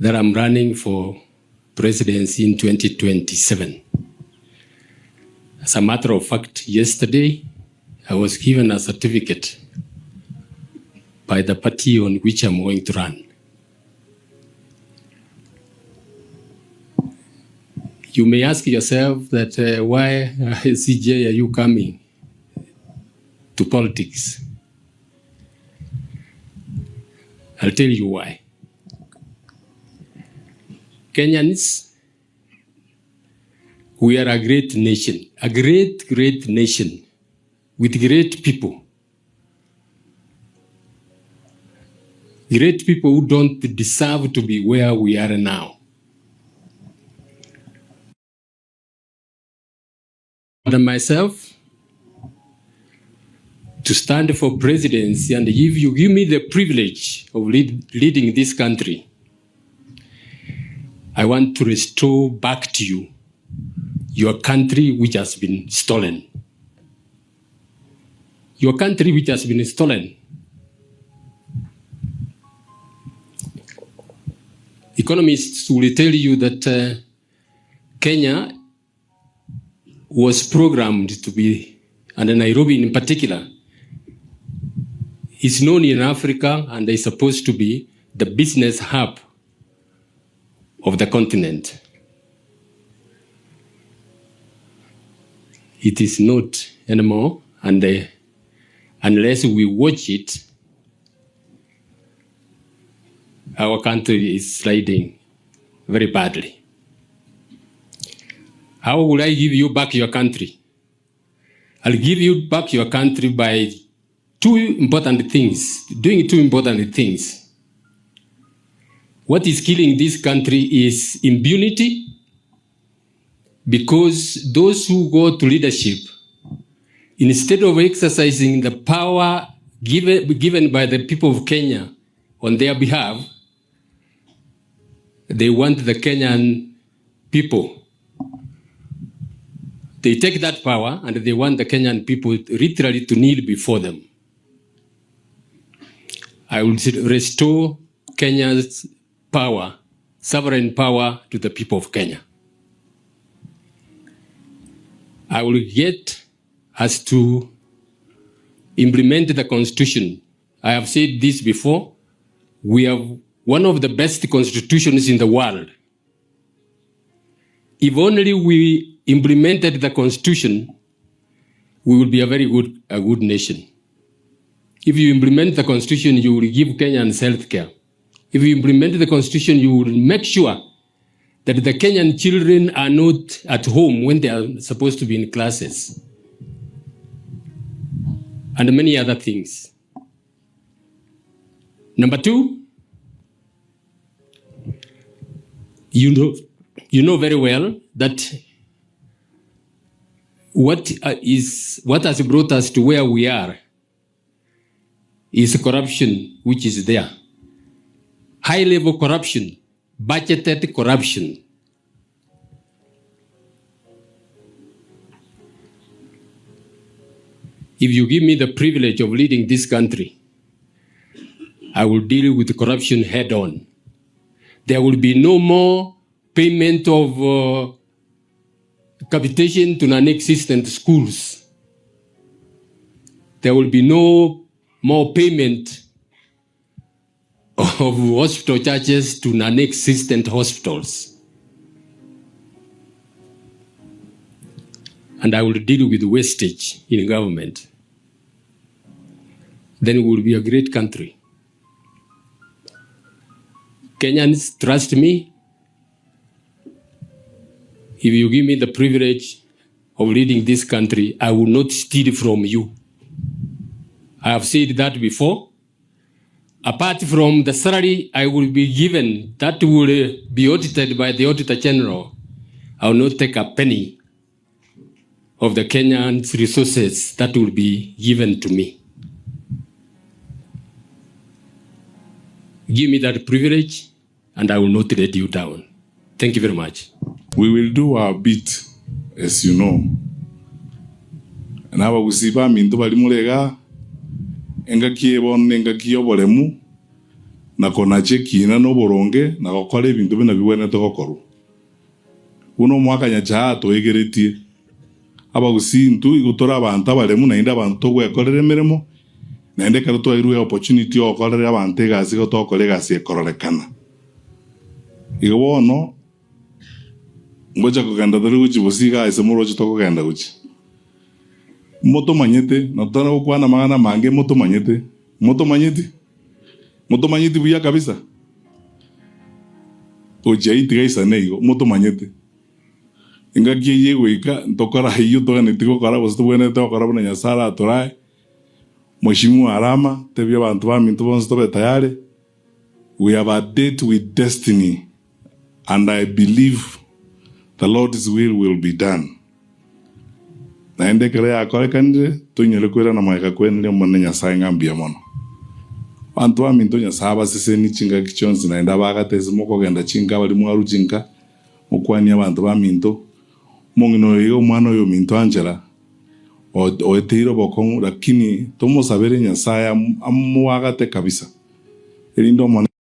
that I'm running for presidency in 2027. As a matter of fact, yesterday I was given a certificate by the party on which I'm going to run. You may ask yourself that why, CJ, are you coming to politics? I'll tell you why. Kenyans, we are a great nation, a great nation with great people. Great people who don't deserve to be where we are now. And myself, to stand for presidency, and if you give me the privilege of leading this country, I want to restore back to you your country which has been stolen. Your country which has been stolen. Economists will tell you that Kenya was programmed to be, and Nairobi in particular, is known in Africa and is supposed to be the business hub of the continent. It is not anymore, and unless we watch it, our country is sliding very badly. How will I give you back your country? I'll give you back your country by doing two important things. What is killing this country is impunity, because those who go to leadership, instead of exercising the power given by the people of Kenya on their behalf, they want the Kenyan people. They take that power and they want the Kenyan people literally to kneel before them. I will restore Kenya's power, sovereign power, to the people of Kenya. I will get us to implement the Constitution. I have said this before. We have one of the best constitutions in the world. If only we implemented the Constitution, we will be a good nation. If you implement the Constitution, you will give Kenyans health care. If you implement the Constitution, you will make sure that the Kenyan children are not at home when they are supposed to be in classes. And many other things. Number two, you know very well that what has brought us to where we are is corruption, which is there. High-level corruption, budgeted corruption. If you give me the privilege of leading this country, I will deal with corruption head-on. There will be no more payment of capitation to non-existent schools. There will be no more payment of hospital charges to non-existent hospitals. And I will deal with wastage in government. Then we will be a great country. Kenyans, trust me. If you give me the privilege of leading this country, I will not steal from you. I have said that before. Apart from the salary I will be given, that will be audited by the Auditor General, I will not take a penny of the Kenyans' resources that will be given to me. Give me that privilege, and I will not let you down. Thank you very much. We will do our bit, as you know. Naba gusiba minto bali mulega enga kiebon enga kiobolemu na kona chekina no boronge na gokora ebintu bina biwene togokorwa uno mwaka nyacha twegeretie abagusintu igutora abantu abaremu na inda abantu togwekorera emirimo naende kare twairwe opportunity okorera abantu egasi gotokora egasi ekororekana igo bono ngoja kugenda tari guchi busiga ese murochi tokugenda guchi moto manyete natana gukwana magana mange moto manyete buya kabisa ojaiti gaisa nego moto manyete ingaki yegwika ntokora hiyo togane tigo kara bosto bwene tokora buna nyasara atorae mheshimiwa Arama tebya abantu bamintu bonse tobe tayari. We have a date with destiny and I believe the Lord's will be done. Naende kare akore kande tunyele kwera na maika kwenle mwana nyasaye ngambia mono bantu bamintu nyasaba sese ni chinga kichonzi naenda bagateze moko genda chinga bali mwaru chinga mukwani abantu bamintu mongino yo mwana yo mintu angela oetiro bokon lakini tomo sabere nyasaye amuagate kabisa elindo